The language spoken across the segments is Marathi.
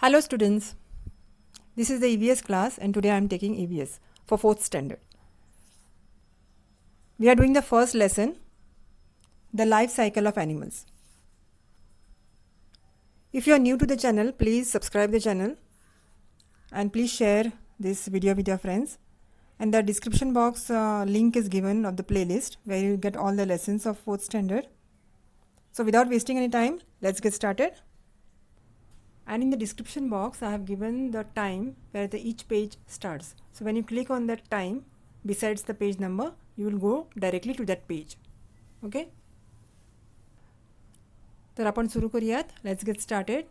Hello students, this is the EVS class and today I am taking EVS for 4th standard. We are doing the first lesson, the life cycle of animals. If you are new to the channel, please subscribe the channel and please share this video with your friends. And the description box link is given of the playlist where you get all the lessons of 4th standard. So without wasting any time, let's get started. And in the description box I have given the time where each page starts. So when you click on that time besides the page number, you will go directly to that page. Okay? तर आपण सुरू करूयात. Let's get started.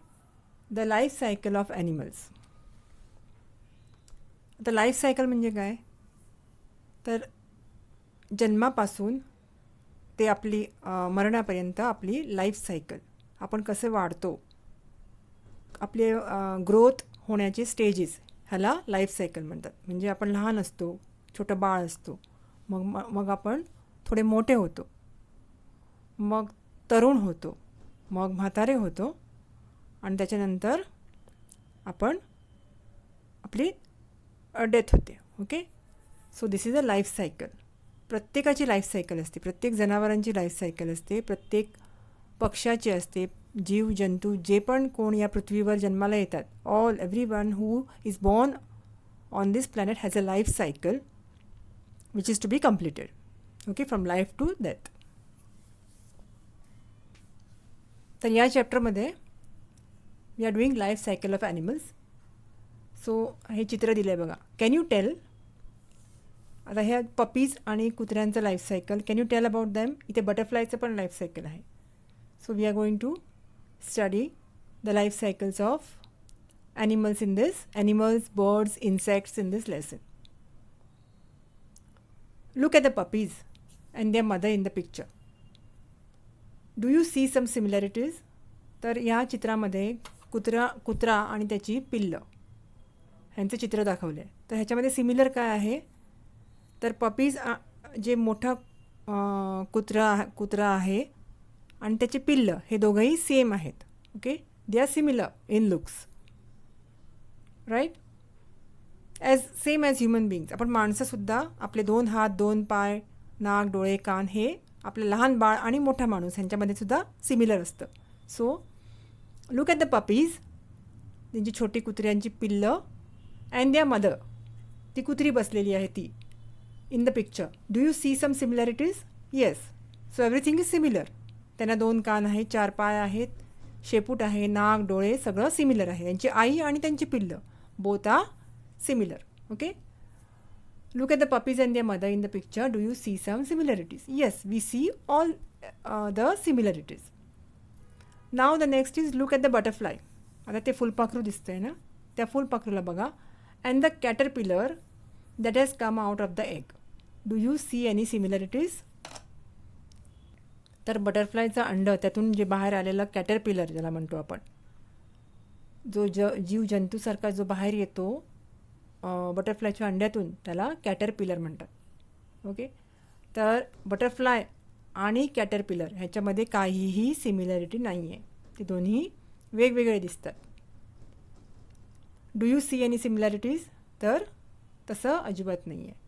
The life cycle of animals. आता लाईफ सायकल म्हणजे काय? तर जन्मापासून ते आपली मरणापर्यंत आपली लाईफ सायकल, आपण कसे वाढतो, आपले ग्रोथ होण्याचे स्टेजेस, ह्याला लाईफ सायकल म्हणतात. म्हणजे आपण लहान असतो, छोटं बाळ असतो, मग आपण थोडे मोठे होतो, मग तरुण होतो, मग म्हातारे होतो आणि त्याच्यानंतर आपण आपली डेथ होते. Okay, so this is a life cycle. प्रत्येकाची लाईफ सायकल असते, प्रत्येक जनावरांची लाईफ सायकल असते, प्रत्येक पक्ष्याची असते, जीव जंतू जे पण कोण या पृथ्वीवर जन्माला येतात, everyone who is born on this planet has a life cycle which is to be completed. Okay, from life to death. तर या चॅप्टरमध्ये we are doing life cycle of animals. So हे चित्र दिलं आहे बघा. कॅन यू टेल, आता ह्या पपीज आणि कुत्र्यांचं life cycle, can you tell about them. इथे बटरफ्लायचं पण लाईफ सायकल आहे. So we are going to study the life cycles of animals in this, animals, birds, insects in this lesson. Look at the puppies and their mother in the picture. Do you see some similarities? तर या चित्रामध्ये कुत्रा आणि त्याची पिल्लं ह्यांचं चित्र दाखवलं आहे. तर ह्याच्यामध्ये सिमिलर काय आहे, तर पपीज जे मोठा कुत्रा आहे आणि त्याचे पिल्लं हे दोघंही सेम आहेत. Okay, they are similar in looks, right, same as human beings. आपण माणसंसुद्धा आपले 2 हात, 2 पाय, नाक, डोळे, कान हे आपलं लहान बाळ आणि मोठा माणूस ह्यांच्यामध्ये सुद्धा सिमिलर असतं. So look at the puppies, त्यांची छोटी कुत्र्यांची पिल्लं, अँड देअर मदर, ती कुत्री बसलेली आहे ती in the picture. Do you see some similarities? Yes. So everything is similar. त्यांना 2 कान आहेत, 4 पाय आहेत, शेपूट आहे, नाक, डोळे सगळं सिमिलर आहे. त्यांची आई आणि त्यांची पिल्लं both are similar. Okay, look at the puppies and their mother in the picture. Do you see some similarities? Yes, we see all the similarities. Now the next is look at the butterfly. आता ते फुलपाखरू दिसतं आहे ना, त्या फुलपाखरूला बघा. And the caterpillar that has come out of the egg. Do you see any similarities? तर बटरफ्लायचं अंड, त्यातून जे बाहेर आलेलं कॅटरपिलर ज्याला म्हणतो आपण, जो जीव जंतूसारखा जो बाहेर येतो बटरफ्लायच्या अंड्यातून, त्याला कॅटरपिलर म्हणतात. ओके, तर बटरफ्लाय आणि कॅटरपिलर ह्याच्यामध्ये काहीही सिमिलॅरिटी नाही आहे. ते दोन्ही वेगवेगळे दिसतात. Do you see any similarities? तर तसं अजिबात नाही आहे.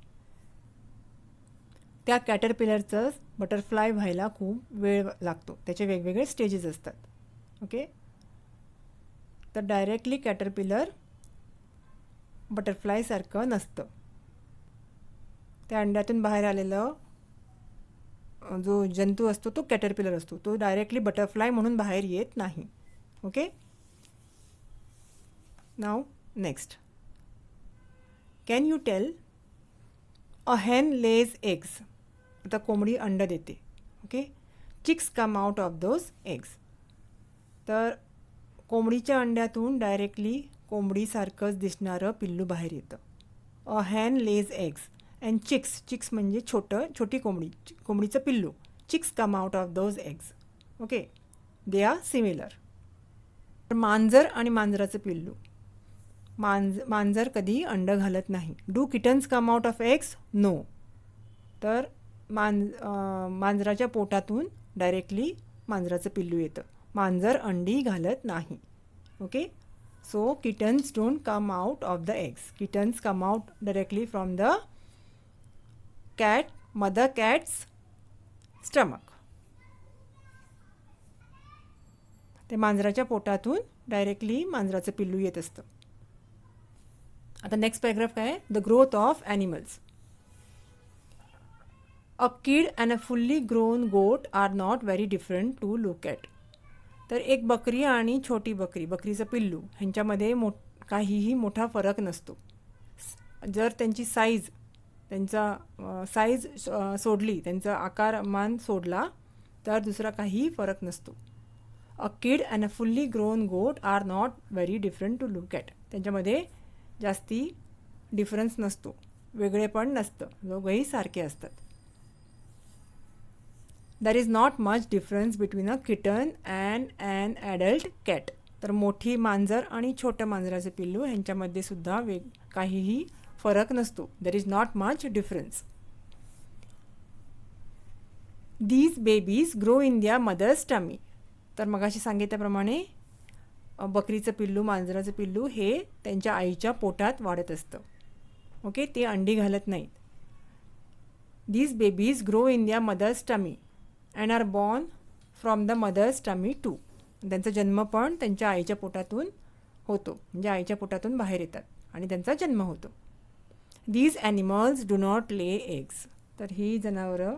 त्या कॅटरपिलरचं बटरफ्लाय व्हायला खूप वेळ लागतो, त्याचे वेगवेगळे स्टेजेस असतात. ओके, तर डायरेक्टली कॅटरपिलर बटरफ्लायसारखं नसतं. त्या अंड्यातून बाहेर आलेलं जो जंतू असतो तो कॅटरपिलर असतो, तो डायरेक्टली बटरफ्लाय म्हणून बाहेर येत नाही. Okay, now next. Can you tell, a hen lays eggs. आता कोंबडी अंड देते. Okay, chicks come out of those eggs. तर कोंबडीच्या अंड्यातून डायरेक्टली कोंबडीसारखंच दिसणारं पिल्लू बाहेर येतं. A hen lays eggs and chicks म्हणजे छोटी कोंबडीचं पिल्लू. Chicks come out of those eggs. Okay, they are similar. मांजर आणि मांजराचं पिल्लू. मांजर कधी अंड घालत नाही. Do kittens come out of eggs? No. तर मांजराच्या पोटातून डायरेक्टली मांजराचं पिल्लू येतं. मांजर अंडी घालत नाही. Okay, So kittens don't come out of the eggs. Kittens come out directly from the mother cat's stomach. ते मांजराच्या पोटातून डायरेक्टली मांजराचं पिल्लू येत असतं. आता नेक्स्ट पॅराग्राफ काय आहे? The growth of animals. A kid and a fully grown goat are not very different to look at. तर एक बकरी आणि छोटी बकरीचं पिल्लू ह्यांच्यामध्ये काहीही मोठा फरक नसतो. जर त्यांची साईज सोडली, त्यांचा आकारमान सोडला तर दुसरा काहीही फरक नसतो. A kid and a fully grown goat are not very different to look at. त्यांच्यामध्ये जास्ती डिफरन्स नसतो, वेगळेपण नसतं, दोघंही सारखे असतात. There is not much difference between a kitten and an adult cat. तर मोठी मांजर आणि छोट्या मांजराचे पिल्लू ह्यांच्यामध्ये सुद्धा काहीही फरक नसतो. There is not much difference. These babies grow in their mother's tummy. तर मगाशी सांगितल्याप्रमाणे बकरीचं पिल्लू, मांजराचं पिल्लू हे त्यांच्या आईच्या पोटात वाढत असतं. ओके, ते अंडी घालत नाहीत. These babies grow in their mother's tummy and are born from the mother's tummy too. त्यांचा जन्म पण त्यांच्या आईच्या पोटातून होतो, म्हणजे आईच्या पोटातून बाहेर येतात आणि त्यांचा जन्म होतो. These animals do not lay eggs. तर ही जनावरं,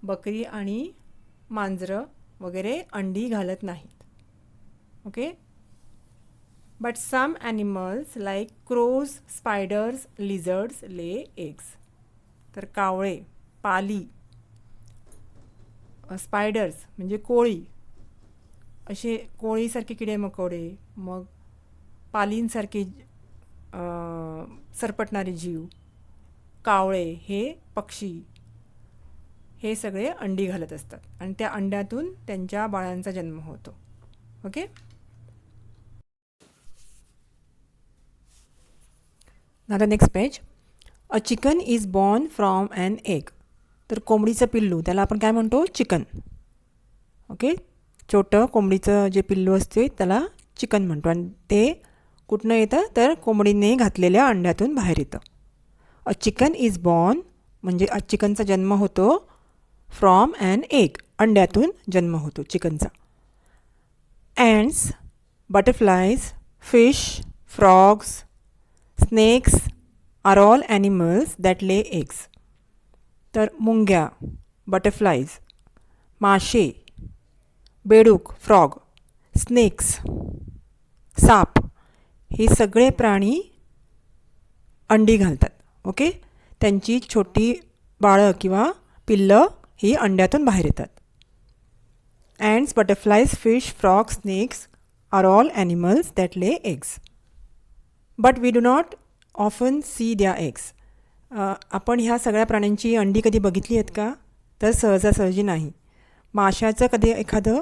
बकरी आणि मांजरं वगैरे अंडी घालत नाहीत. Okay, but some animals like crows, spiders, lizards lay eggs. तर कावळे, पाली, स्पायडर्स म्हणजे कोळी, असे कोळीसारखे किडे मकोडे, मग पालींसारखे सरपटणारे जीव, कावळे हे पक्षी, हे सगळे अंडी घालत असतात आणि त्या अंड्यातून त्यांच्या बाळांचा जन्म होतो. Okay, now the next page. A chicken is born from an egg. तर कोंबडीचं पिल्लू त्याला आपण काय म्हणतो? चिकन. ओके, छोटं कोंबडीचं जे पिल्लू असते त्याला चिकन म्हणतो आणि ते कुठनं येतं? तर कोंबडीने घातलेल्या अंड्यातून बाहेर येतं. अ चिकन इज बॉर्न म्हणजे चिकनचा जन्म होतो फ्रॉम ॲन एग, अंड्यातून जन्म होतो चिकनचा. Ants, butterflies, fish, frogs, snakes are all animals that lay eggs. तर मुंग्या, बटरफ्लायज, मासे, बेडूक, फ्रॉग, स्नेक्स, साप हे सगळे प्राणी अंडी घालतात. ओके, त्यांची छोटी बाळं किंवा पिल्लं ही अंड्यातून बाहेर येतात. Ants, butterflies, fish, frog, snakes are all animals that lay eggs. But we do not often see the eggs. आपण ह्या सगळ्या प्राण्यांची अंडी कधी बघितली आहेत का? तर सहजासहजी नाही. माशाचं कधी एखादं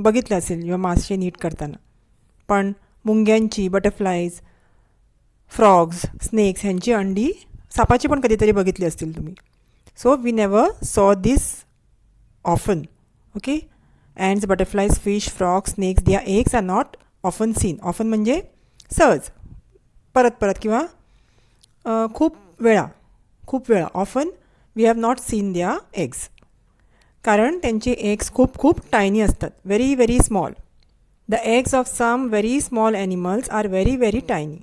बघितलं असेल किंवा मासे नीट करताना, पण मुंग्यांची, बटरफ्लायज, फ्रॉग्स, स्नेक्स ह्यांची अंडी, सापाची पण कधीतरी बघितली असतील तुम्ही. So we never saw this often. Okay, ants, butterflies, fish, frog, snakes the eggs are not often seen. Often म्हणजे सहज, परत किंवा खूप वेळा. Often we have not seen the eggs. कारण त्यांचे एग्स खूप टायनी असतात, very small. The eggs of some very small animals are very tiny.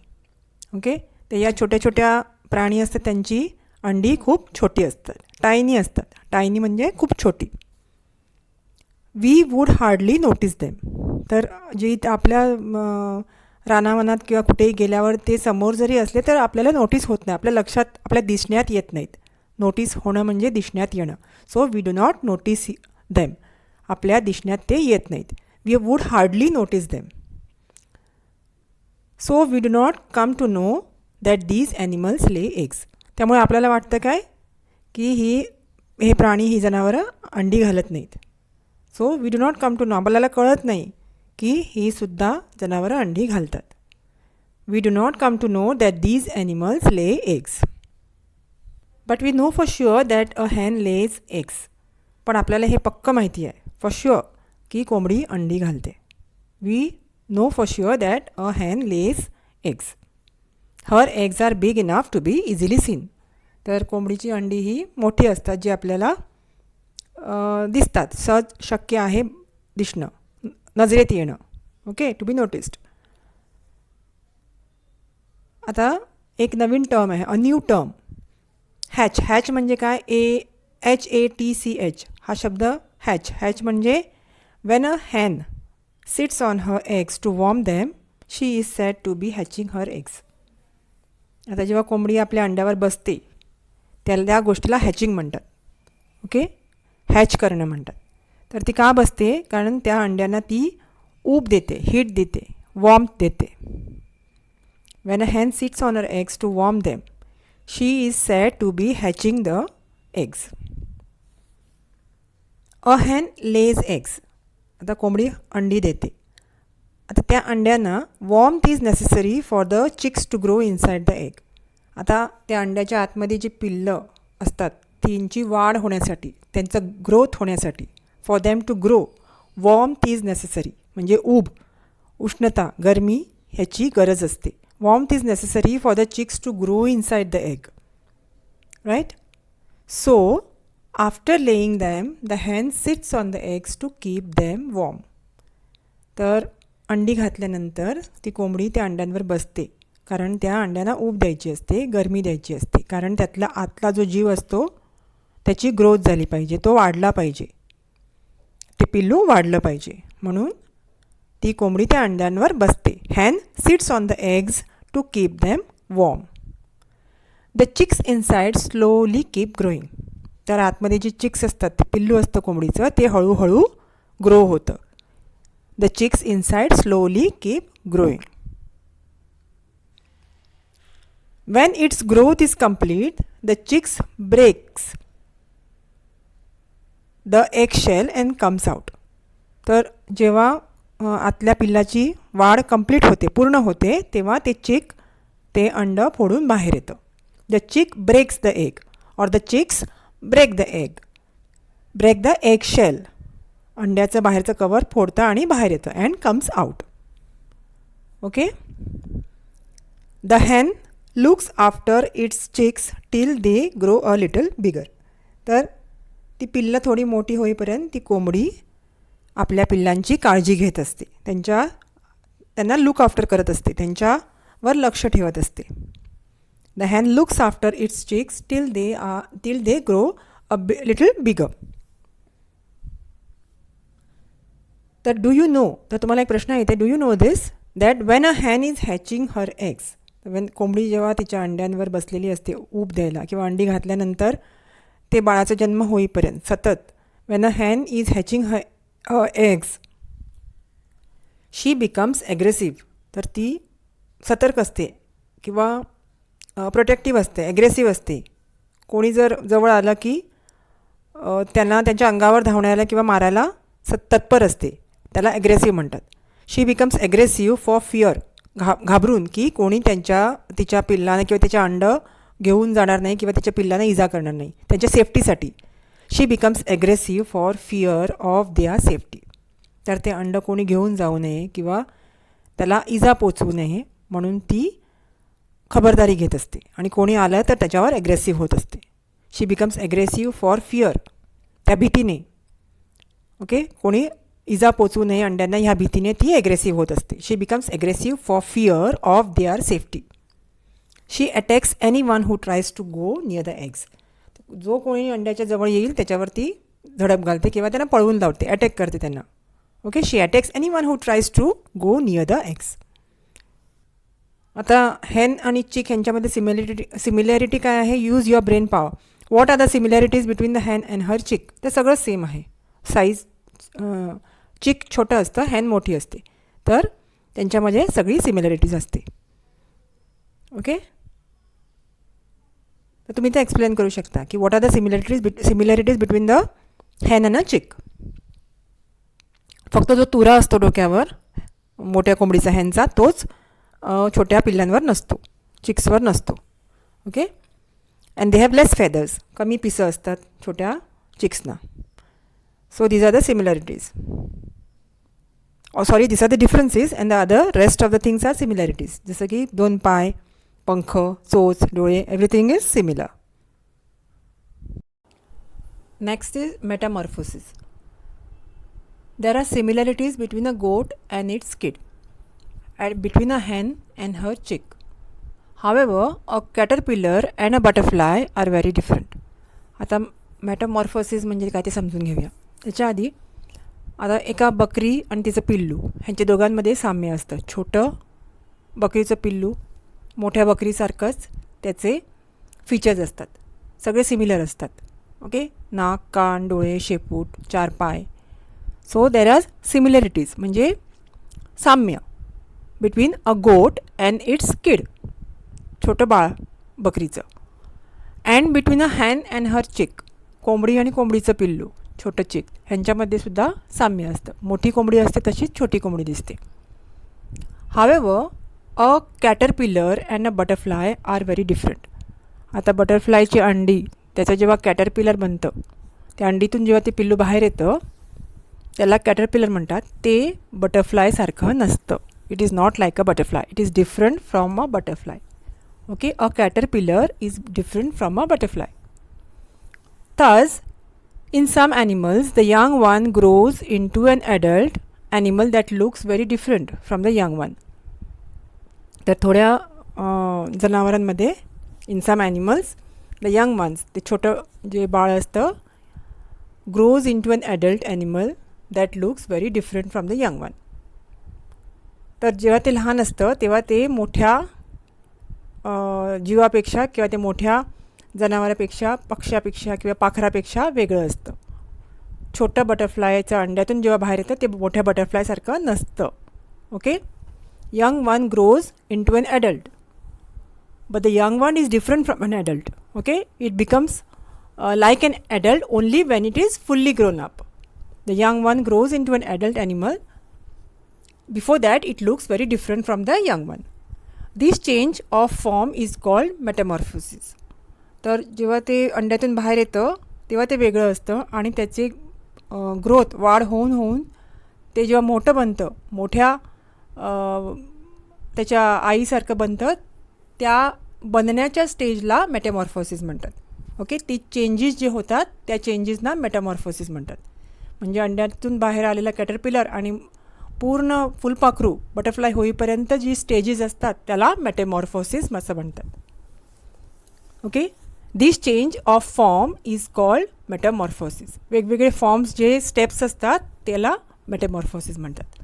Okay, ते या छोट्या प्राणी असतात त्यांची अंडी खूप छोटी असतात, टायनी असतात. टायनी म्हणजे खूप छोटी. We would hardly notice them. तर जे आपल्या रानावनात किंवा कुठेही गेल्यावर ते समोर जरी असले तर आपल्याला नोटीस होत नाही, आपल्या लक्षात, आपल्या दिसण्यात येत नाहीत. नोटीस होणं म्हणजे दिसण्यात येणं. So we do not notice them. आपल्या दिसण्यात ते येत नाहीत. We would hardly notice them. So we do not come to know that these animals lay eggs. त्यामुळे आपल्याला वाटतं काय की हे प्राणी, ही जनावरं अंडी घालत नाहीत. So we do not come to know, आपल्याला कळत नाही की ही सुद्धा जनावरं अंडी घालतात. We do not come to know that these animals lay eggs. But we know for sure that a hen lays eggs. पण आपल्याला हे पक्क माहिती आहे, फॉर शुअर, की कोंबडी अंडी घालते. We know for sure that a hen lays eggs. Her eggs are big enough to be easily seen. तर कोंबडीची अंडी ही मोठी असतात जी आपल्याला दिसतात, सहज शक्य आहे दिसणं, नजरेत येणं. Okay, to be noticed. आता एक नवीन टर्म आहे, a new term, hatch. Hatch म्हणजे काय? HATCH हा शब्द हॅच. हॅच म्हणजे when a hen sits on her eggs to warm them she is said to be hatching her eggs. आता जेव्हा कोंबडी आपल्या अंड्यावर बसते त्याला त्या गोष्टीला हॅचिंग म्हणतात. ओके, हॅच करणं म्हणतात. तर ती का बसते? कारण त्या अंड्यांना ती ऊब देते, हीट देते, वॉर्मथ देते. When a hen sits on her eggs to warm them, she is said to be hatching the eggs. A hen lays eggs. आता कोंबडी अंडी देते. आता त्या अंड्यांना warmth is necessary for the chicks to grow inside the egg. आता त्या अंड्याच्या आतमध्ये जी पिल्लं असतात तींची वाढ होण्यासाठी, त्यांचं ग्रोथ होण्यासाठी, for them to grow warmth is necessary म्हणजे ऊब, उष्णता, गरमी ह्याची गरज असते. Warmth is necessary for the chicks to grow inside the egg, right? So, after laying them, the hen sits on the eggs to keep them warm. तर अंडी घातल्यानंतर ती कोंबडी त्या अंड्यांवर बसते, कारण त्या अंड्यांना ऊब द्यायची असते, गरमी द्यायची असते, कारण त्यातला आतला जो जीव असतो त्याची ग्रोथ झाली पाहिजे, तो वाढला पाहिजे, ते पिल्लू वाढलं पाहिजे, म्हणून ती कोंबडी त्या अंड्यांवर बसते. hen sits on the eggs to keep them warm. The chicks inside slowly keep growing. तर आतमध्ये जी चिक्स असतात, ते पिल्लू असतं कोंबडीचं, ते हळूहळू ग्रो होतं. The chicks inside slowly keep growing. When its growth is complete, the chicks breaks the eggshell and comes out. तर जेव्हा आतल्या पिल्लाची वाढ कंप्लीट होते, पूर्ण होते, तेव्हा ते चिक ते अंडं फोडून बाहेर येतं. The chick breaks the egg और the chicks break the egg. Break the egg shell, अंड्याचं बाहेरचं कवर फोडतं आणि बाहेर येतं, and comes out. Okay. The hen looks after its chicks till they grow a little bigger. तर ती पिल्लं थोडी मोठी होईपर्यंत ती कोंबडी आपल्या पिल्लांची काळजी घेत असते, त्यांना लुक आफ्टर करत असते, त्यांच्यावर लक्ष ठेवत असते. The hen looks after its chicks till they grow a little bigger. तर डू यू नो, तर तुम्हाला एक प्रश्न येते, do you know this that when a hen is hatching her eggs. When कोंबडी जेव्हा तिच्या अंड्यांवर बसलेली असते ऊब द्यायला किंवा अंडी घातल्यानंतर ते बाळाचा जन्म होईपर्यंत सतत, when a hen is hatching her eggs, she becomes aggressive. तर ती सतर्क असते किंवा प्रोटेक्टिव्ह असते, ॲग्रेसिव्ह असते. कोणी जर जवळ आलं की त्यांना त्यांच्या अंगावर धावण्याला किंवा मारायला तत्पर असते, त्याला ॲग्रेसिव्ह म्हणतात. शी बिकम्स ॲग्रेसिव्ह फॉर फिअर, घाबरून की कोणी तिच्या पिल्लाने किंवा त्याच्या अंडं घेऊन जाणार नाही किंवा त्याच्या पिल्लाने इजा करणार नाही, त्यांच्या सेफ्टीसाठी. She becomes aggressive for fear of their safety. तर ते अंडं कोणी घेऊन जाऊ नये किंवा त्याला इजा पोचवू नये म्हणून ती खबरदारी घेत असते, आणि कोणी आलं तर त्याच्यावर ॲग्रेसिव्ह होत असते. She becomes aggressive for fear, त्या भीतीने. ओके, कोणी इजा पोचवू नये अंड्यांना ह्या भीतीने ती ॲग्रेसिव्ह होत असते. She becomes aggressive for fear of their safety. She attacks any one who tries to go near the eggs. जो कोणी अंड्याच्या जवळ येईल त्याच्यावरती झडप घालते किंवा त्यांना पळवून लावते, अटॅक करते त्यांना. Okay, she attacks any one who tries to go near the eggs. आता हेन आणि चिक यांच्यामध्ये सिमिलॅरिटी काय आहे? Use your brain power. What are the similarities between the hen and her chick? ते सगळं सेम आहे. साईज, चिक छोटं असतं, हॅन मोठी असते, तर त्यांच्यामध्ये सगळी सिमिलॅरिटीज असते. ओके, तर तुम्ही ते एक्सप्लेन करू शकता की what are the similarities between the hen and a chick. फक्त जो तुरा असतो डोक्यावर मोठ्या कोंबडीचा हॅनचा, तोच छोट्या पिल्लांवर नसतो, चिक्सवर नसतो. Okay, and they have less feathers, कमी पिसं असतात छोट्या चिक्सना. So these are the similarities. Sorry this are the differences and the other rest of the things are similarities. जसं की 2 पाय, पंख, चोच, डोळे, everything is similar. Next is metamorphosis. There are similarities between a goat and its kid, and between a hen and her chick. However, a caterpillar and a butterfly are very different. आता मेटामॉर्फोसिस म्हणजे काय ते समजून घेऊया. त्याच्या आधी आता एका बकरी आणि तिचं पिल्लू ह्यांच्या दोघांमध्ये साम्य असतं. छोटं बकरीचं पिल्लू मोठ्या बकरीसारखंच त्याचे फीचर्स असतात, सगळे सिमिलर असतात. ओके, नाक, कान, डोळे, शेपूट, 4 पाय. सो देर आर सिमिलॅरिटीज म्हणजे साम्य बिटवीन अ गोट अँड इट्स किड, छोटं बाळ बकरीचं. And between a hen and her chick, कोंबडी आणि कोंबडीचं पिल्लू, छोटं चिक, ह्यांच्यामध्ये सुद्धा साम्य असतं. मोठी कोंबडी असते तशीच छोटी कोंबडी दिसते. However a caterpillar and a butterfly are very different. आता बटरफ्लायची अंडी त्याचं जेव्हा कॅटरपिलर बनतं, त्या अंडीतून जेव्हा ते पिल्लू बाहेर येतं त्याला कॅटरपिलर म्हणतात. ते बटरफ्लायसारखं नसतं. It is not like a butterfly, it is different from a butterfly. Okay, a caterpillar is different from a butterfly. Thus, in some animals, the young one grows into an adult animal that looks very different from the young one. तर थोड्या जनावरांमध्ये in some animals, the young ones, ते छोटं जे बाळ असतं, grows into an adult animal that looks very different from the young one. तर जेव्हा ते लहान असतं तेव्हा ते मोठ्या जीवापेक्षा किंवा ते मोठ्या जनावरापेक्षा, पक्ष्यापेक्षा किंवा पाखरापेक्षा वेगळं असतं. छोटं बटरफ्लायचं अंड्यातून जेव्हा बाहेर येतं ते मोठ्या बटरफ्लायसारखं नसतं. Okay, young one grows into an adult, but the young one is different from an adult. Okay, it becomes like an adult only when it is fully grown up. The young one grows into an adult animal. Before that, it looks very different from the young one. This change of form is called metamorphosis. तर जेव्हा ते अंड्यातून बाहेर येतं तेव्हा ते वेगळं असतं आणि त्याची ग्रोथ वाढ होऊन ते जेव्हा मोठं बनतं, मोठ्या त्याच्या आईसारखं बनतं, त्या बनण्याच्या स्टेजला मेटामॉर्फोसिस म्हणतात. ओके, ती चेंजेस जे होतात त्या चेंजेसना मेटामॉर्फोसिस म्हणतात. म्हणजे अंड्यातून बाहेर आलेला कॅटरपिलर आणि पूर्ण फुलपाखरू बटरफ्लाय होईपर्यंत जी स्टेजेस असतात त्याला मेटामॉर्फोसिस असं म्हणतात. Okay, this change of form is called Metamorphosis. वेगवेगळे फॉर्म्स जे स्टेप्स असतात त्याला मेटामॉर्फोसिस म्हणतात.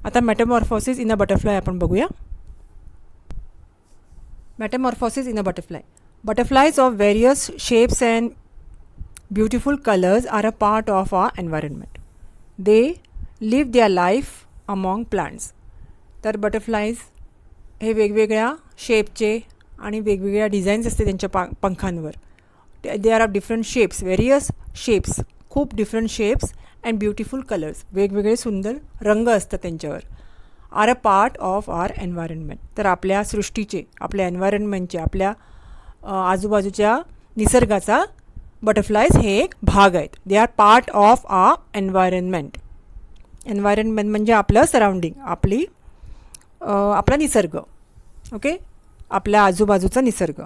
आता मेटामॉर्फोसिस इन अ बटरफ्लाय आपण बघूया. Metamorphosis in a butterfly. Butterflies of various shapes and beautiful colors are a part of our environment. They live their life among plants. तर बटरफ्लाईज हे वेगवेगळ्या शेपचे आणि वेगवेगळ्या डिझाईन्स असते त्यांच्या पंखांवर. They are of different shapes, various shapes, खूप different shapes and beautiful colours, वेगवेगळे सुंदर रंग असतात त्यांच्यावर. Are a part of our environment. तर आपल्या सृष्टीचे, आपल्या एन्व्हायरमेंटचे, आपल्या आजूबाजूच्या निसर्गाचा बटरफ्लायज हे एक भाग आहेत. They are part of a environment. Environment म्हणजे आपलं सराउंडिंग, आपला निसर्ग. ओके, आपल्या आजूबाजूचा निसर्ग.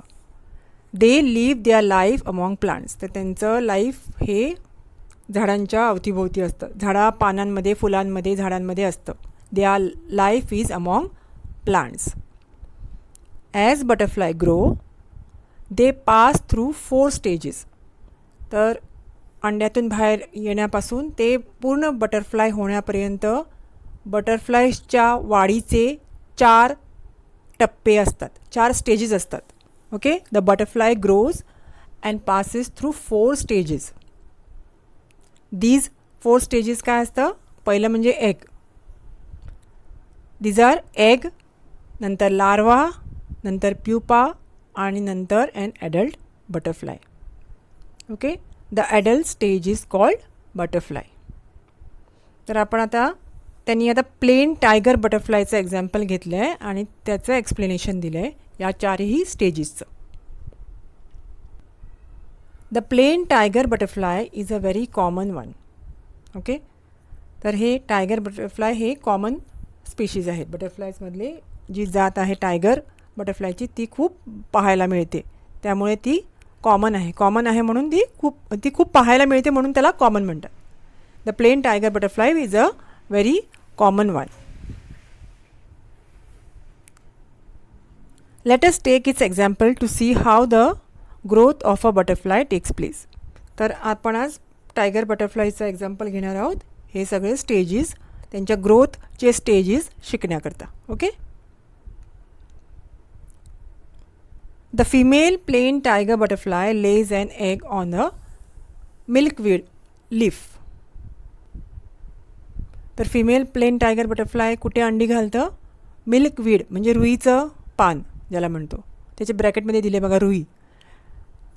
They live their life among plants. तर त्यांचं लाईफ हे झाडांच्या अवतीभोवती असतं, झाडा पानांमध्ये, फुलांमध्ये, झाडांमध्ये असतं. Their life is among plants. As butterfly grow they pass through 4 stages. तर अंड्यातून बाहेर येण्यापासून ते पूर्ण बटरफ्लाय होण्यापर्यंत बटरफ्लायच्या वाढीचे 4 टप्पे असतात, 4 स्टेजेस असतात. Okay, the butterfly grows and passes through 4 stages. These 4 stages काय असतं? पहिलं म्हणजे एग. दीज आर एग, नंतर लार्वा, नंतर प्युपा आणि नंतर an adult butterfly. Okay, the adult stage is called butterfly. तर आपण आता त्यांनी आता प्लेन टायगर बटरफ्लायचं एक्झाम्पल घेतलं आहे आणि त्याचं एक्सप्लेनेशन दिलं आहे या 4ही स्टेजेसचं. The plain tiger butterfly is a very common one. Okay, तर हे टायगर बटरफ्लाय हे कॉमन स्पीशीज आहेत. बटरफ्लायजमधले जी जात आहे टायगर बटरफ्लायची ती खूप पाहायला मिळते, त्यामुळे ती कॉमन आहे. कॉमन आहे म्हणून ती खूप पाहायला मिळते म्हणून त्याला कॉमन म्हणतात. The plain tiger butterfly is a very common one. Let us take its example to see how the growth of a butterfly takes place. तर आपण आज टायगर बटरफ्लायचं एक्झाम्पल घेणार आहोत. हे सगळे स्टेजेस, त्यांच्या ग्रोथचे स्टेजेस शिकण्याकरता. Okay. The female plain tiger butterfly lays an egg on a milkweed leaf. तर फिमेल प्लेन टायगर बटरफ्लाय कुठे अंडी घालतं? मिल्कवीड म्हणजे रुईचं पान ज्याला म्हणतो, त्याचे ब्रॅकेटमध्ये दिले बघा Rui.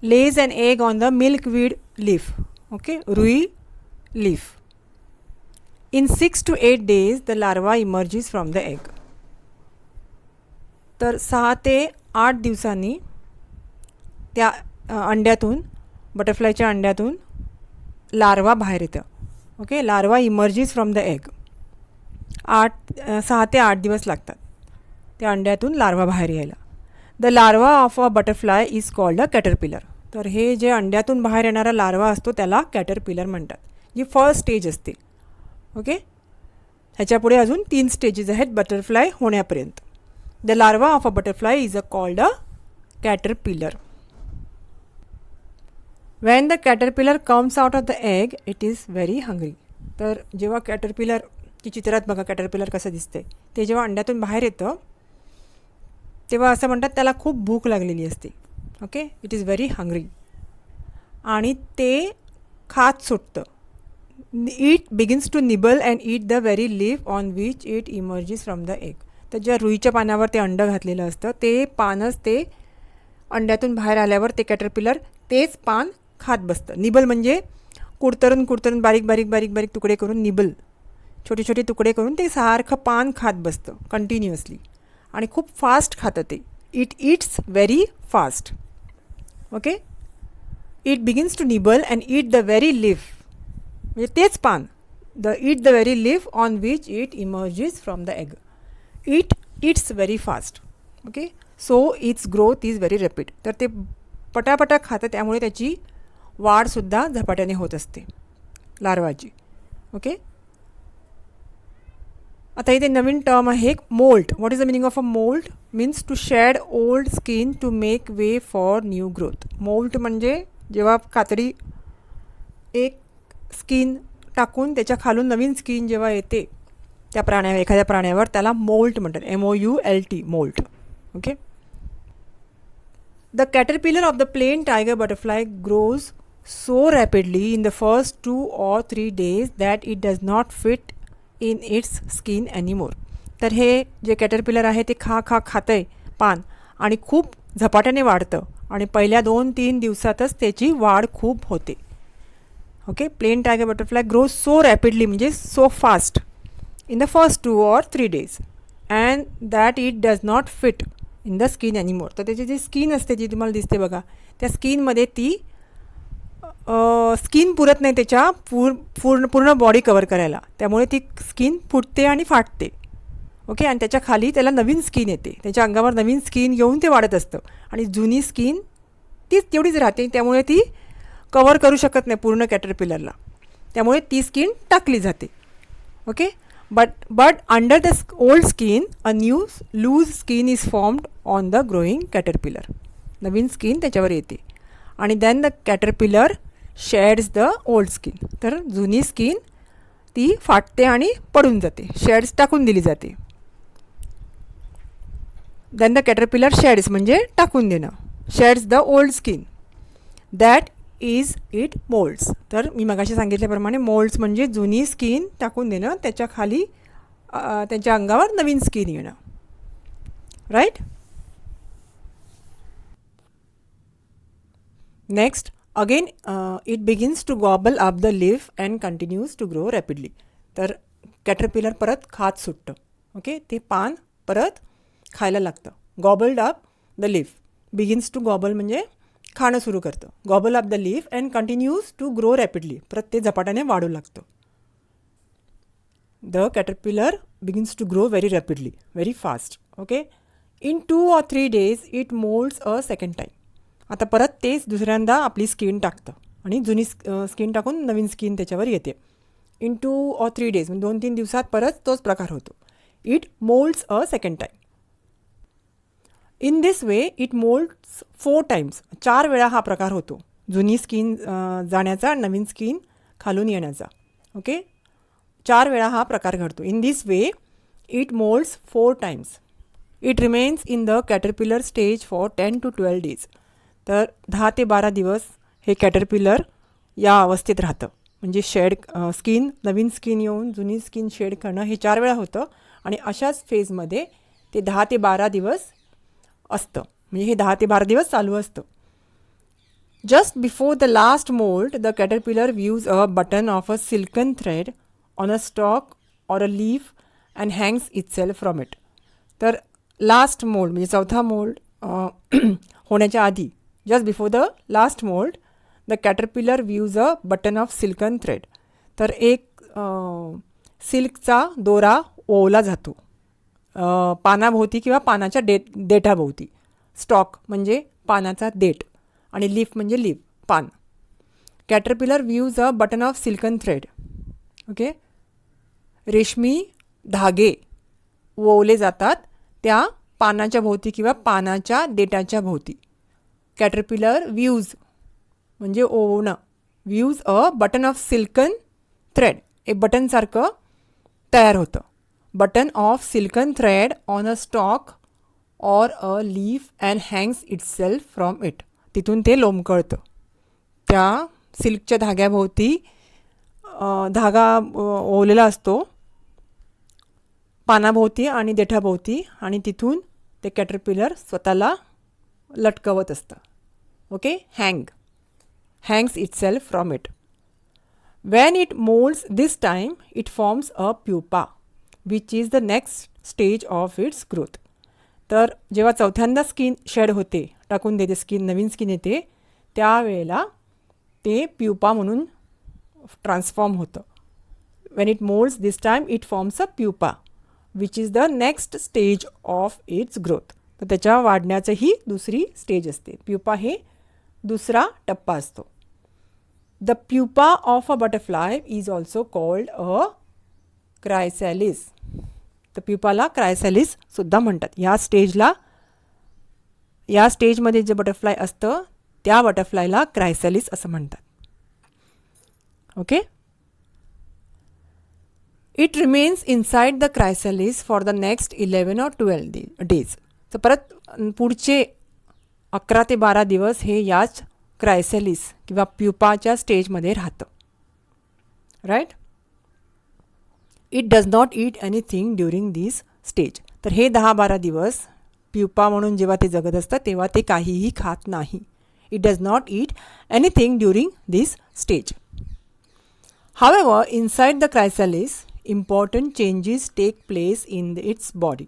lays an egg on the milkweed leaf. Okay, Rui leaf. In 6 to 8 days the larva emerges from the egg. तर 6 ते 8 दिवसांनी त्या अंड्यातून, बटरफ्लायच्या अंड्यातून लार्वा बाहेर येतं. Okay, larva emerges from the egg. 6 ते 8 दिवस लागतात त्या अंड्यातून लार्वा बाहेर यायला. The larva of a butterfly is called a caterpillar. तर हे जे अंड्यातून बाहेर येणारा लार्वा असतो त्याला कॅटरपिलर म्हणतात, जी फर्स्ट स्टेज असते. ओके, ह्याच्यापुढे अजून 3 स्टेजेस आहेत बटरफ्लाय होण्यापर्यंत. The larva of a butterfly is called a caterpillar. When the caterpillar comes out of the egg, it is very hungry. तर जेव्हा कॅटरपिलरची चित्रात बघा कॅटरपिलर कसं दिसते, ते जेव्हा अंड्यातून बाहेर येतं तेव्हा असं म्हणतात त्याला खूप भूक लागलेली असते. Okay, it is very hungry. आणि ते खात सुटतं. It begins to nibble and eat the very leaf on which it emerges from the egg. तर ज्या रुईच्या पानावर ते अंडं घातलेलं असतं ते पानच ते अंड्यातून बाहेर आल्यावर ते कॅटरपिलर तेच पान खात बसतं. निबल म्हणजे कुडतरून बारीक बारीक बारीक बारीक तुकडे करून, निबल छोटे छोटे तुकडे करून ते सारखं पान खात बसतं कंटिन्युअसली. आणि खूप फास्ट खातं ते. It eats very fast. Okay, it begins to nibble and eat the very leaf, म्हणजे तेच पान. Eat the very leaf on which it emerges from the egg. It eats very fast. Okay, so its growth is very rapid. तर ते पटापटा खातं, त्यामुळे त्याची वाढसुद्धा झपाट्याने होत असते लार्वाची. ओके, आता इथे नवीन टर्म आहे moult. What is the meaning of a moult? Means to shed old skin to make way for new growth. Moult म्हणजे जेव्हा कातडी एक स्किन टाकून त्याच्या खालून नवीन स्किन जेव्हा येते त्या एखाद्या प्राण्यावर, त्याला मोल्ट म्हणतात. MOULT, moult. Okay. The caterpillar of the plain tiger butterfly grows so rapidly in the first 2 or 3 days that it does not fit in its skin anymore. तर हे जे कॅटरपिलर आहे ते खातंय पान आणि खूप झपाट्याने वाढतं आणि पहिल्या 2-3 दिवसातच त्याची वाढ खूप होते. Okay, plain tiger butterfly grows so rapidly म्हणजे so fast in the first 2 or 3 days and that it does not fit in the skin anymore. तर त्याची जी स्किन असते जी तुम्हाला दिसते बघा, त्या स्किनमध्ये ती स्किन पुरत नाही त्याच्या पूर्ण बॉडी कवर करायला, त्यामुळे ती स्किन फुटते आणि फाटते. ओके, आणि त्याच्या खाली त्याला नवीन स्किन येते, त्याच्या अंगावर नवीन स्किन येऊन ते वाढत असतं आणि जुनी स्किन ती तेवढीच राहते, त्यामुळे ती कवर करू शकत नाही पूर्ण कॅटरपिलरला, त्यामुळे ती स्किन टाकली जाते. Okay, but under the old skin a new loose skin is formed on the growing caterpillar. Naveen skin त्याच्यावर येते आणि then the caterpillar sheds the old skin. तर जुनी स्किन ती फाटते आणि पडून जाते, शेड्स टाकून दिली जाते. then the caterpillar sheds म्हणजे टाकून देणं, sheds the old skin. that is it molds. तर मी मगाशी सांगितल्याप्रमाणे मोल्ड्स म्हणजे जुनी स्किन टाकून देणं, त्याच्या खाली त्यांच्या अंगावर नवीन स्किन येणं. Right. Next again it begins to gobble up the leaf and continues to grow rapidly. तर कॅटरपिलर परत खात सुटतं. ओके, ते पान परत खायला लागतं. Gobbled up the leaf, begins to gobble म्हणजे खाणं सुरू करतं. Gobble up the leaf and continues to grow rapidly, परत ते झपाट्याने वाढू लागतं. the caterpillar begins to grow very rapidly, very fast. Okay, in 2 or 3 days it molds a second time. आता परत तेच दुसऱ्यांदा आपली स्किन टाकतं आणि जुनी स्किन टाकून नवीन स्किन त्याच्यावर येते. इन 2 or 3 days म्हणजे 2-3 दिवसात परत तोच प्रकार होतो. It moulds a second time. In this way it moulds 4 times. 4 वेळा हा प्रकार होतो, जुनी स्किन जाण्याचा, नवीन स्किन खालून येण्याचा. ओके, 4 वेळा हा प्रकार घडतो. In this way it moulds 4 times. It remains in the caterpillar stage for 10 to 12 days. तर 10 ते 12 दिवस हे कॅटरपिलर या अवस्थेत राहतं. म्हणजे शेड स्किन, नवीन स्किन येऊन जुनी स्किन शेड करणं हे 4 वेळा होतं आणि अशाच फेजमध्ये ते 10 ते 12 दिवस असतं. म्हणजे हे 10 ते 12 दिवस चालू असतं. Just before the last mould the caterpillar weaves a button of a silken thread on a stalk or a leaf and hangs itself from it. तर लास्ट मोल्ड म्हणजे चौथा मोल्ड होण्याच्या आधी, just before the last mould the caterpillar weaves a button of silken thread. तर एक सिल्कचा दोरा ओवला जातो पानाभोवती किंवा पानाच्या देठाभोवती. स्टॉक म्हणजे पानाचा देठ आणि लीफ म्हणजे लीफ, पान. Caterpillar weaves a button of silken thread. Okay, रेशमी धागे ओवले जातात त्या पानाच्या भोवती किंवा पानाच्या देठाच्या भोवती. कॅटरपिलर व्ह्यूज म्हणजे ओवणं, weaves a button of silken thread, एक बटनसारखं तयार होतं. Button of silken thread on a stalk or a leaf and hangs itself from it. तिथून ते लोंबकळतं. त्या सिल्कच्या धाग्याभोवती धागा ओवलेला असतो पानाभोवती आणि देठाभोवती आणि तिथून ते कॅटरपिलर स्वतःला लटकवत असतं. Okay, hangs itself from it. When it molds this time, it forms a pupa, which is the next stage of its growth. तर जेव्हा चौथ्यांदा स्किन शेड होते, टाकून देते स्किन, नवीन स्किन येते, त्यावेळेला ते प्युपा म्हणून ट्रान्सफॉर्म होतं. When it molds this time, it forms a pupa, which is the next stage of its growth. तर त्याच्या वाढण्याचं ही दुसरी स्टेज असते. प्युपा हे दुसरा टप्पा असतो. The pupa of a butterfly is also called a chrysalis. तर प्युपाला क्रायसॅलिस सुद्धा म्हणतात. या स्टेजमध्ये जे बटरफ्लाय असतं त्या बटरफ्लायला क्रायसॅलिस असं म्हणतात. Okay, it remains inside the chrysalis for the next 11 or 12 days. तर परत पुढचे 11 ते 12 दिवस हे याच क्रायसॅलिस किंवा प्युपाच्या स्टेजमध्ये राहतं. Right. It does not eat anything during this stage. तर हे 10-12 दिवस प्युपा म्हणून जेव्हा ते जगत असतात तेव्हा ते काहीही खात नाही. It does not eat anything during this stage. However inside the chrysalis important changes take place in its body.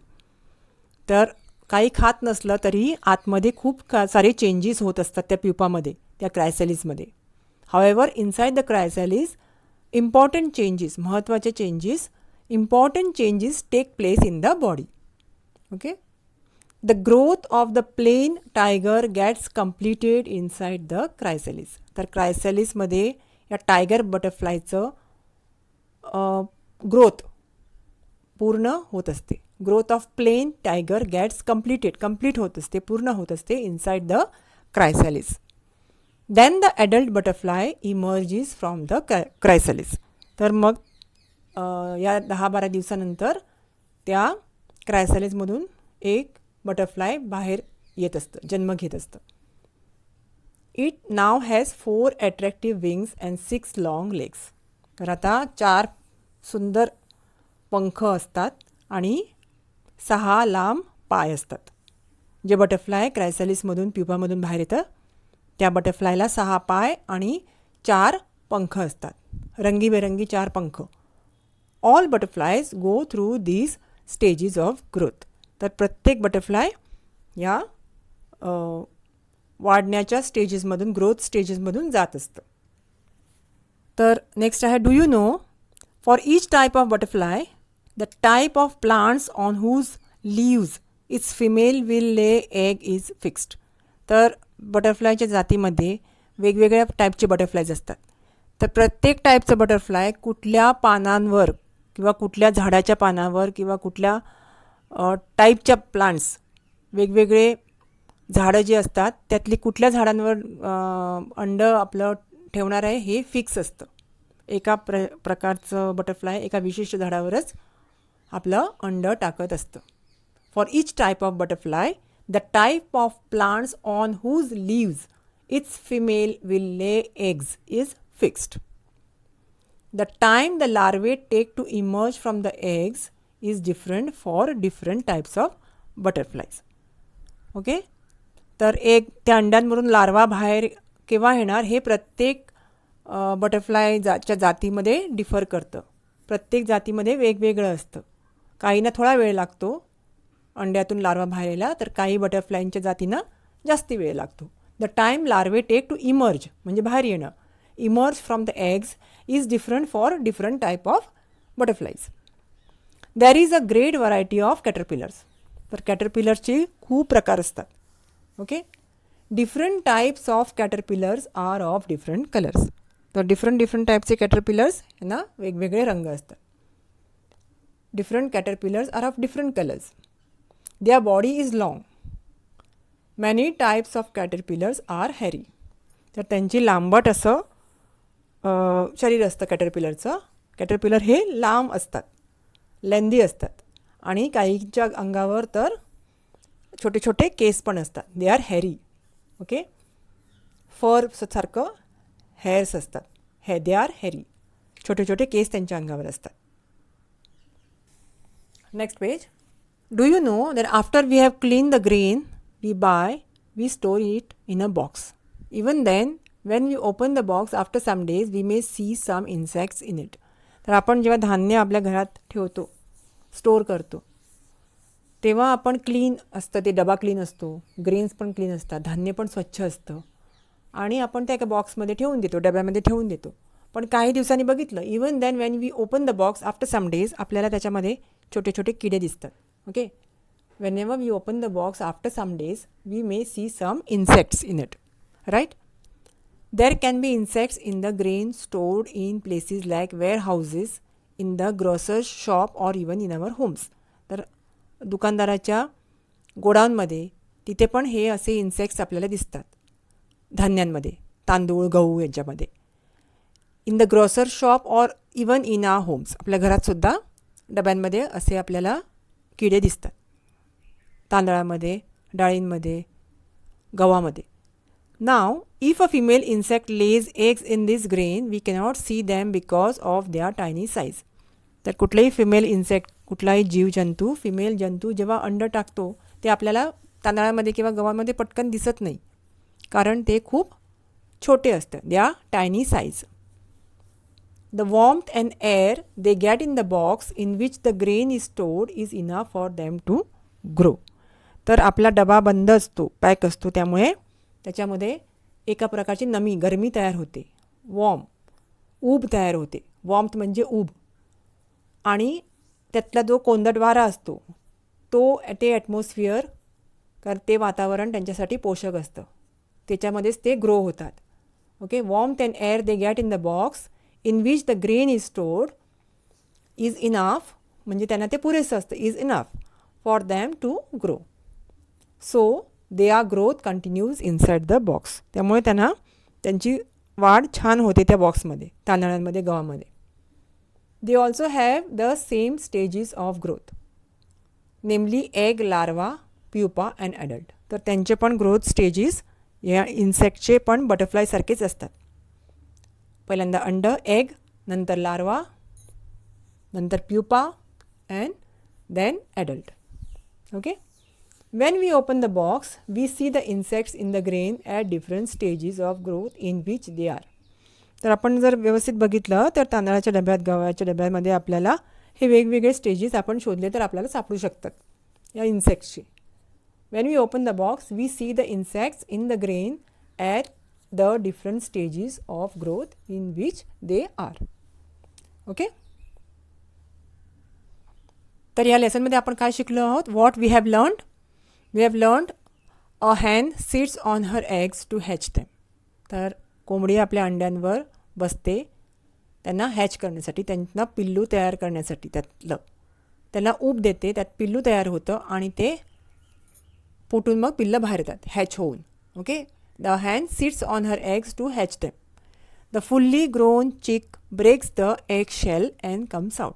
तर काही खात नसलं तरी आतमध्ये खूप सारे चेंजेस होत असतात त्या प्युपामध्ये, त्या क्रायसॅलिसमध्ये. However inside the chrysalis important changes, महत्त्वाचे changes, important changes take place in the body. Okay, the growth of the plain tiger gets completed inside the chrysalis. तर क्रायसॅलिसमध्ये या टायगर बटरफ्लायचं ग्रोथ पूर्ण होत असते. Growth of plain tiger gets complete होत असते, पूर्ण होत असते inside the chrysalis. Then the adult butterfly emerges from the chrysalis. तर मग या 10-12 दिवसानंतर त्या क्रायसॅलिसमधून एक बटरफ्लाय बाहेर येत असतं, जन्म घेत असतं. It now has 4 attractive wings and 6 long legs. तर आता 4 सुंदर पंख असतात आणि 6 लांब पाय असतात. जे बटरफ्लाय क्रायसॅलिसमधून प्युपामधून बाहेर येतं त्या बटरफ्लायला 6 पाय आणि 4 पंख असतात, रंगीबेरंगी 4 पंख. All butterflies go through these stages of growth. तर प्रत्येक बटरफ्लाय या वाढण्याच्या स्टेजेसमधून, ग्रोथ स्टेजेसमधून जात असतं. तर नेक्स्ट आहे, do you no For each type of butterfly, the type of plants on whose leaves its female will lay egg is fixed. तर बटरफ्लायच्या जातीमध्ये वेगवेगळ्या टाईपचे बटरफ्लायज असतात. तर प्रत्येक टाईपचं बटरफ्लाय कुठल्या पानांवर किंवा कुठल्या झाडाच्या पानावर किंवा कुठल्या टाईपच्या प्लांट्स, वेगवेगळे झाडं जी असतात त्यातली कुठल्या झाडांवर अंडं आपलं ठेवणार आहे हे फिक्स असतं. एका प्रकारचं बटरफ्लाय एका विशिष्ट झाडावरच आपलं अंडं टाकत असतं. For each type of butterfly, the type of plants on whose leaves its female will lay eggs is fixed. The time the larvae take to emerge from the eggs is different for different types of butterflies. Okay, तर त्या अंड्यांवरून लार्वा बाहेर केव्हा येणार हे प्रत्येक बटरफ्लायच्या जातीमध्ये डिफर करतं. प्रत्येक जातीमध्ये वेगवेगळं असतं. काहींना थोडा वेळ लागतो अंड्यातून लार्वा बाहेर यायला, तर काही बटरफ्लायच्या जातींना जास्ती वेळ लागतो. The time larvae take to emerge म्हणजे बाहेर येणं, emerge from the eggs is different for different type of butterflies. There is a great variety of caterpillars. तर कॅटरपिलर्सचे खूप प्रकार असतात. Okay, different types of caterpillars are of different colours. तर डिफरंट टाईपचे कॅटरपिलर्स यांना वेगवेगळे रंग असतात. Different caterpillars are of different colours. Their body is long. Many types of caterpillars are hairy. तर त्यांची लांबट असं शरीर असतं कॅटरपिलरचं. कॅटरपिलर हे लांब असतात, लेंदी असतात आणि काहींच्या अंगावर तर छोटे छोटे केस पण असतात. They are hairy. Okay, fur सारखं हेअर्स असतात. They are hairy. छोटे छोटे केस त्यांच्या अंगावर असतात. Next page. Do you know that after we have clean the grain we buy we store it in a box. Even then when we open the box after some days we may see some insects in it. तर आपण जेव्हा धान्य आपल्या घरात ठेवतो, स्टोअर करतो, तेव्हा आपण क्लीन असतं, ते डबा क्लीन असतो, ग्रेन्स पण क्लीन असतात, धान्य पण स्वच्छ असतं आणि आपण त्या एका बॉक्समध्ये ठेवून देतो, डब्यामध्ये ठेवून देतो. पण काही दिवसांनी बघितलं, even then when we open the box after some days आपल्याला त्याच्यामध्ये छोटे छोटे किडे दिसतात. Okay, whenever we open the box after some days we may see some insects in it. Right. There can be insects in the grain stored in places like warehouses, in the grocer's shop or even in our homes. तर दुकानदाराच्या गोडाऊनमध्ये तिथे पण हे असे इन्सेक्ट्स आपल्याला दिसतात. धान्यांमध्ये, तांदूळ, गहू यांच्यामध्ये. In the grocer shop or even in our homes. आपल्या घरातसुद्धा डब्यांमध्ये असे आपल्याला किडे दिसतात. तांदळामध्ये, डाळींमध्ये, गव्हामध्ये. Now, if a female insect lays eggs in this grain, we cannot see them because of their tiny size. तर कुठलाही फिमेल इन्सेक्ट, कुठलाही जीवजंतू, फिमेल जंतू जेव्हा अंड टाकतो ते आपल्याला तांदळामध्ये किंवा गव्हामध्ये पटकन दिसत नाही, कारण ते खूप छोटे असतं. They are tiny size. The warmth and air they get in the box in which the grain is stored is enough for them to grow. तर आपला डबा बंद असतो, पॅक असतो, त्यामुळे त्याच्यामध्ये एका प्रकारची नमी, गरमी तयार होते. ऊब तयार होते. वॉर्मथ म्हणजे ऊब. आणि त्यातला जो कोंदट वारा असतो तो ते ॲटमॉस्फिअर, कारण ते वातावरण त्यांच्यासाठी पोषक असतं, त्याच्यामध्येच ते ग्रो होतात. Okay, warmth and air they get in the box in which the grain is stored is enough, म्हणजे त्यांना ते पुरेसं असतं, is enough for them to grow. So their growth continues inside the box. त्यामुळे त्यांना त्यांची वाढ छान होते त्या बॉक्समध्ये, तांदळांमध्ये, गव्हामध्ये. They also have the same stages of growth, namely egg, larva, pupa and adult. तर त्यांचे पण ग्रोथ स्टेजेस या इन्सेक्टचे पण बटरफ्लायसारखेच असतात. पहिल्यांदा अंड, एग, नंतर लार्वा, नंतर pupa and then adult. Okay. When we open the box, we see the insects in the grain at different stages of growth in which they are. तर आपण जर व्यवस्थित बघितलं तर तांदळाच्या डब्यात, गव्हाच्या डब्यामध्ये आपल्याला हे वेगवेगळे स्टेजेस आपण शोधले तर आपल्याला सापडू शकतात या इन्सेक्ट्सचे. When we open the box, we see the insects in the grain at the different stages of growth in which they are. Okay. तर या लेसनमध्ये आपण काय शिकलो आहोत? What we have learned a hen sits on her eggs to hatch them. तर कोंबडी आपल्या अंड्यांवर बसते त्यांना हॅच करण्यासाठी, त्यांना पिल्लू तयार करण्यासाठी. त्यांना ऊब देते, त्यात पिल्लू तयार होतं आणि ते फुटून मग पिल्लं बाहेर येतात हॅच होऊन. Okay. The hen sits on her eggs to hatch them. The fully grown chick breaks the egg shell and comes out.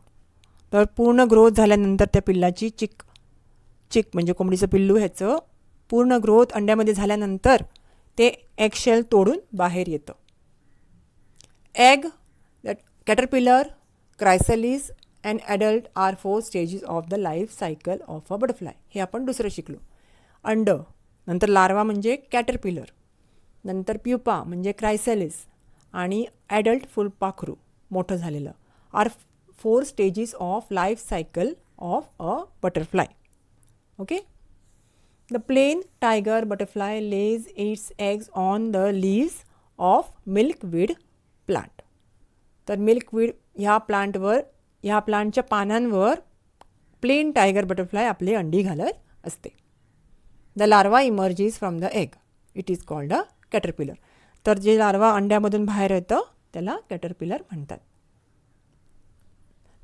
तर पूर्ण ग्रोथ झाल्यानंतर त्या पिल्लाची चिक म्हणजे कोंबडीचं पिल्लू ह्याचं पूर्ण ग्रोथ अंड्यामध्ये झाल्यानंतर ते एग शेल तोडून बाहेर येतं. Egg, caterpillar, chrysalis and adult are 4 stages of the life cycle of a butterfly. हे आपण दुसरं शिकलो. अंड, नंतर लार्वा म्हणजे कॅटरपिलर, नंतर प्युपा म्हणजे क्रायसॅलिस आणि ॲडल्ट फुलपाखरू मोठं झालेलं are 4 stages of life cycle of a butterfly. Okay. The plain tiger butterfly lays its eggs on the leaves of milkweed plant. तर मिल्कवीड ह्या प्लांटच्या पानांवर प्लेन टायगर बटरफ्लाय आपले अंडी घालत असते. The larva emerges from the egg. It is called a caterpillar. तर जे लार्वा अंड्यामधून बाहेर येतं त्याला कॅटरपिलर म्हणतात.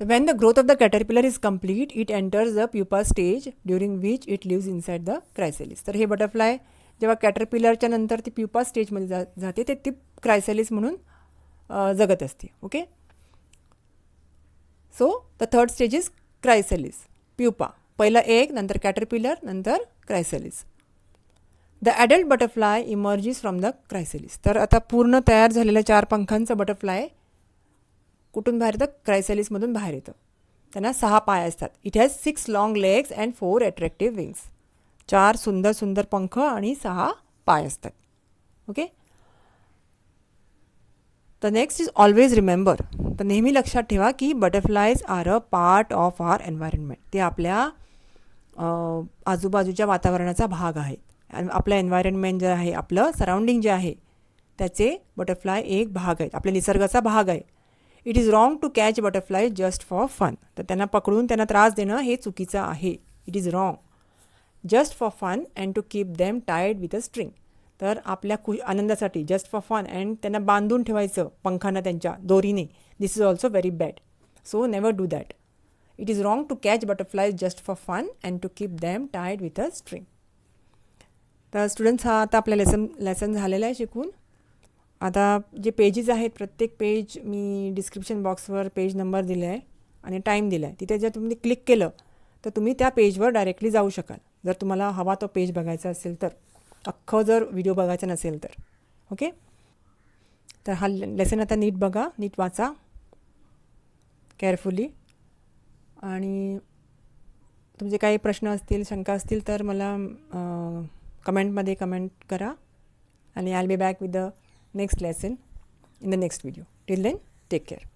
When the growth of the caterpillar is complete, it enters the pupa stage during which it lives inside the chrysalis. तर हे बटरफ्लाय जेव्हा कॅटरपिलरच्या नंतर ती प्युपा स्टेजमध्ये जाते ते ती क्रायसॅलिस म्हणून जगत असते. Okay. So the third stage is chrysalis, pupa. पहिलं एग, नंतर कॅटरपिलर, नंतर chrysalis. The adult butterfly emerges from the chrysalis. तर आता पूर्ण तयार झालेल्या 4 पंखांचं बटरफ्लाय कुठून बाहेर येतं? क्रायसॅलिसमधून बाहेर येतं. त्यांना 6 पाय असतात. It has 6 long legs and 4 attractive wings. 4 सुंदर सुंदर पंख आणि 6 पाय असतात. Okay. The next is always remember. तर नेहमी लक्षात ठेवा की butterflies are a part of our environment. ते आपल्या आजूबाजूच्या वातावरणाचा भाग आहे. आपलं एन्व्हायरमेंट जे आहे, आपलं सराउंडिंग जे आहे त्याचे बटरफ्लाय एक भाग आहेत, आपल्या निसर्गाचा भाग आहे. It is wrong to catch butterfly just for fun. तर त्यांना पकडून त्यांना त्रास देणं हे चुकीचं आहे. It is wrong. Just for fun and to keep them tied with a string. तर आपल्या आनंदासाठी जस्ट फॉर फन अँड त्यांना बांधून ठेवायचं पंखांना त्यांच्या दोरीने. This is also very bad. So never do that. It is wrong to catch butterfly just for fun and to keep them tied with a string. तर स्टुडंट्स, हा आता आपला लेसन झालेला आहे शिकून. आता जे पेजेस आहेत प्रत्येक पेज मी डिस्क्रिप्शन बॉक्सवर पेज नंबर दिला आहे आणि टाईम दिला आहे. तिथे जर तुम्ही क्लिक केलं तर तुम्ही त्या पेजवर डायरेक्टली जाऊ शकाल जर तुम्हाला हवा तो पेज बघायचा असेल तर, अख्खं जर व्हिडिओ बघायचा नसेल तर. ओके. तर हा लेसन आता नीट बघा, नीट वाचा केअरफुली. आणि तुमचे काही प्रश्न असतील, शंका असतील तर मला कमेंटमध्ये कमेंट करा. आणि I will be back with the next lesson in the next video. Till then, take care.